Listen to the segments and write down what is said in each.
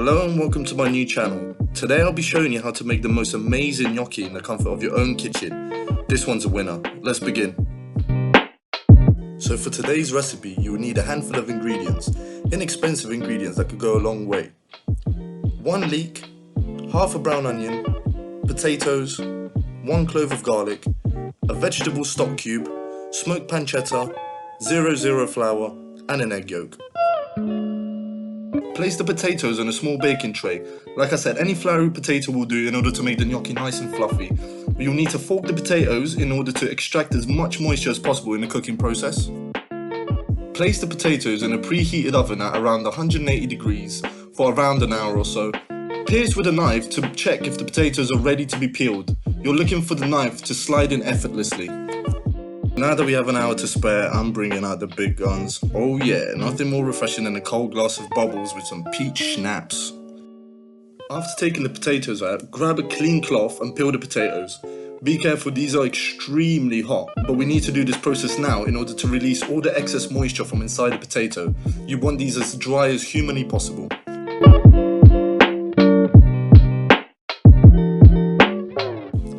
Hello and welcome to my new channel. Today I'll be showing you how to make the most amazing gnocchi in the comfort of your own kitchen. This one's a winner. Let's begin. So for today's recipe you will need a handful of ingredients, inexpensive ingredients that could go a long way. 1 leek, half a brown onion, potatoes, 1 clove of garlic, a vegetable stock cube, smoked pancetta, 00 flour and an egg yolk. Place the potatoes on a small baking tray. Like I said, any floury potato will do in order to make the gnocchi nice and fluffy. You'll need to fork the potatoes in order to extract as much moisture as possible in the cooking process. Place the potatoes in a preheated oven at around 180 degrees for around an hour or so. Pierce with a knife to check if the potatoes are ready to be peeled. You're looking for the knife to slide in effortlessly. Now that we have an hour to spare, I'm bringing out the big guns. Oh yeah, nothing more refreshing than a cold glass of bubbles with some peach schnapps. After taking the potatoes out, grab a clean cloth and peel the potatoes. Be careful, these are extremely hot, but we need to do this process now in order to release all the excess moisture from inside the potato. You want these as dry as humanly possible.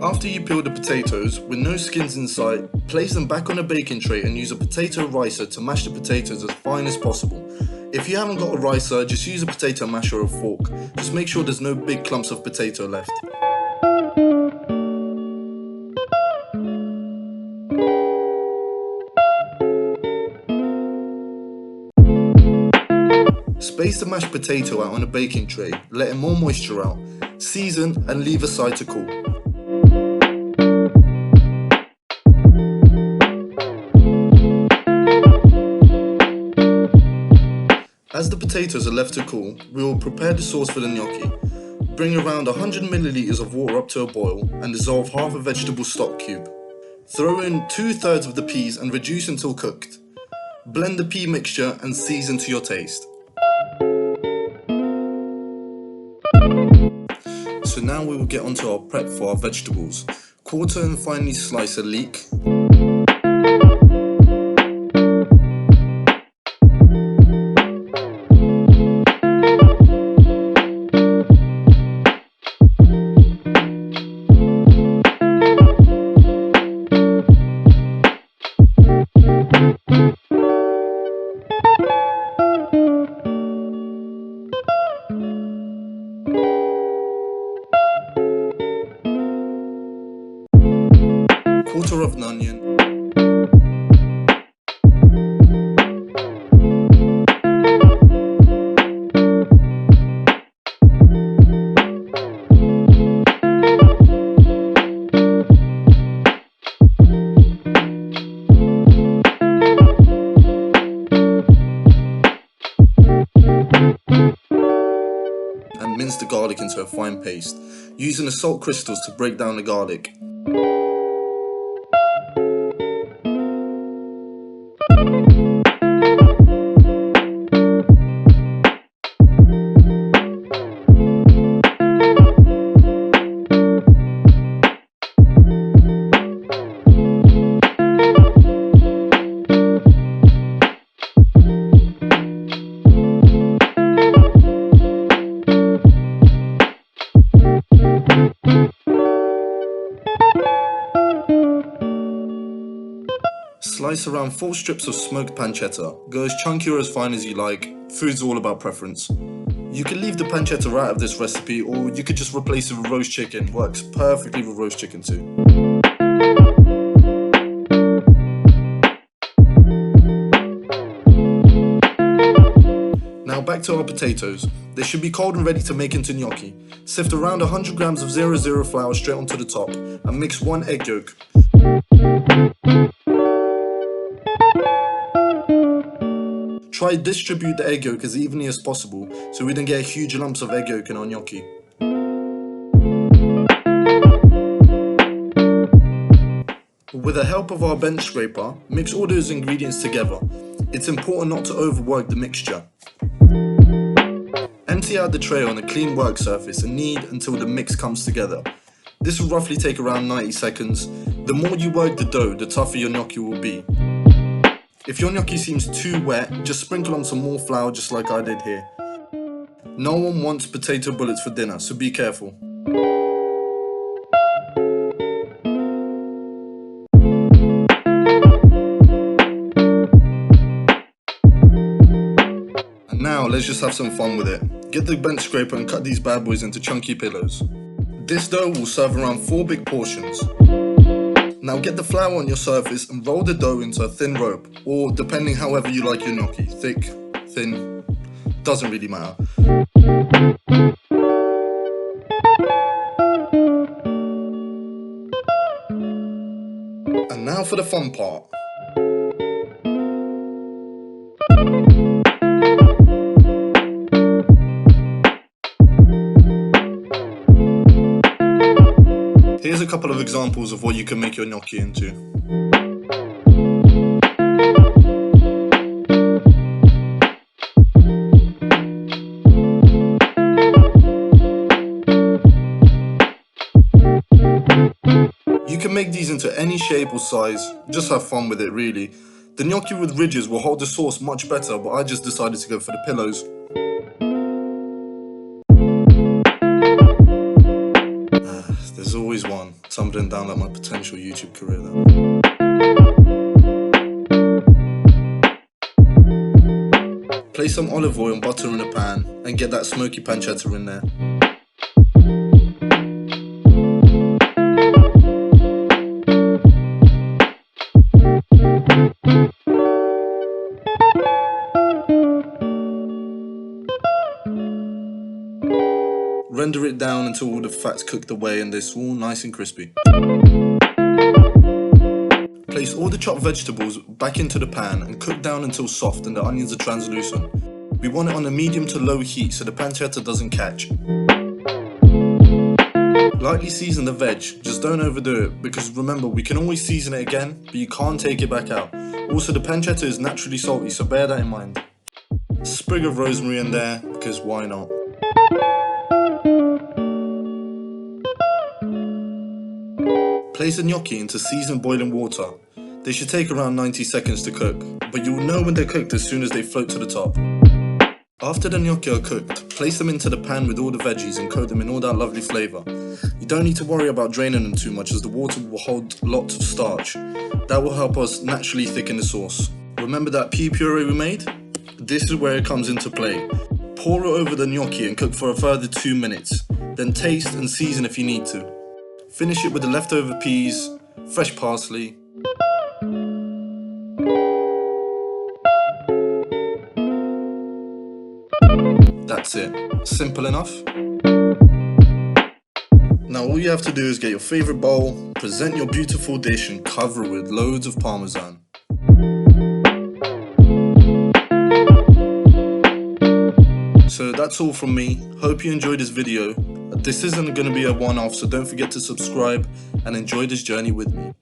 After you peel the potatoes, with no skins inside, place them back on a baking tray and use a potato ricer to mash the potatoes as fine as possible. If you haven't got a ricer, just use a potato masher or a fork. Just make sure there's no big clumps of potato left. Space the mashed potato out on a baking tray, letting more moisture out. Season and leave aside to cool. As the potatoes are left to cool, we will prepare the sauce for the gnocchi. Bring around 100 milliliters of water up to a boil and dissolve half a vegetable stock cube. Throw in 2/3 of the peas and reduce until cooked. Blend the pea mixture and season to your taste. So now we will get onto our prep for our vegetables. Quarter and finely slice a leek. Quarter of an onion, and mince the garlic into a fine paste, using the salt crystals to break down the garlic. Slice around 4 strips of smoked pancetta. Go as chunky or as fine as you like. Food's all about preference. You can leave the pancetta out of this recipe, or you could just replace it with roast chicken. Works perfectly with roast chicken too. Now back to our potatoes. They should be cold and ready to make into gnocchi. Sift around 100 grams of 00 flour straight onto the top and mix 1 egg yolk. Try to distribute the egg yolk as evenly as possible so we don't get huge lumps of egg yolk in our gnocchi. With the help of our bench scraper, mix all those ingredients together. It's important not to overwork the mixture. Empty out the tray on a clean work surface and knead until the mix comes together. This will roughly take around 90 seconds. The more you work the dough, the tougher your gnocchi will be. If your gnocchi seems too wet, just sprinkle on some more flour just like I did here. No one wants potato bullets for dinner, so be careful. And now let's just have some fun with it. Get the bench scraper and cut these bad boys into chunky pillows. This dough will serve around 4 big portions. Now get the flour on your surface and roll the dough into a thin rope, or depending however you like your gnocchi, thick, thin, doesn't really matter. And now for the fun part. Here's a couple of examples of what you can make your gnocchi into. You can make these into any shape or size, just have fun with it really. The gnocchi with ridges will hold the sauce much better, but I just decided to go for the pillows. There's always one, tumbling down like my potential YouTube career though. Place some olive oil and butter in a pan and get that smoky pancetta in there. Render it down until all the fat's cooked away and they're all nice and crispy. Place all the chopped vegetables back into the pan and cook down until soft and the onions are translucent. We want it on a medium to low heat so the pancetta doesn't catch. Lightly season the veg, just don't overdo it, because remember we can always season it again, but you can't take it back out. Also the pancetta is naturally salty, so bear that in mind. A sprig of rosemary in there, because why not? Place the gnocchi into seasoned boiling water. They should take around 90 seconds to cook, but you will know when they're cooked as soon as they float to the top. After the gnocchi are cooked, place them into the pan with all the veggies and coat them in all that lovely flavour. You don't need to worry about draining them too much as the water will hold lots of starch. That will help us naturally thicken the sauce. Remember that pea puree we made? This is where it comes into play. Pour it over the gnocchi and cook for a further 2 minutes. Then taste and season if you need to. Finish it with the leftover peas, fresh parsley. That's it. Simple enough. Now all you have to do is get your favourite bowl, present your beautiful dish and cover it with loads of parmesan. So that's all from me. Hope you enjoyed this video. This isn't going to be a one-off, so don't forget to subscribe and enjoy this journey with me.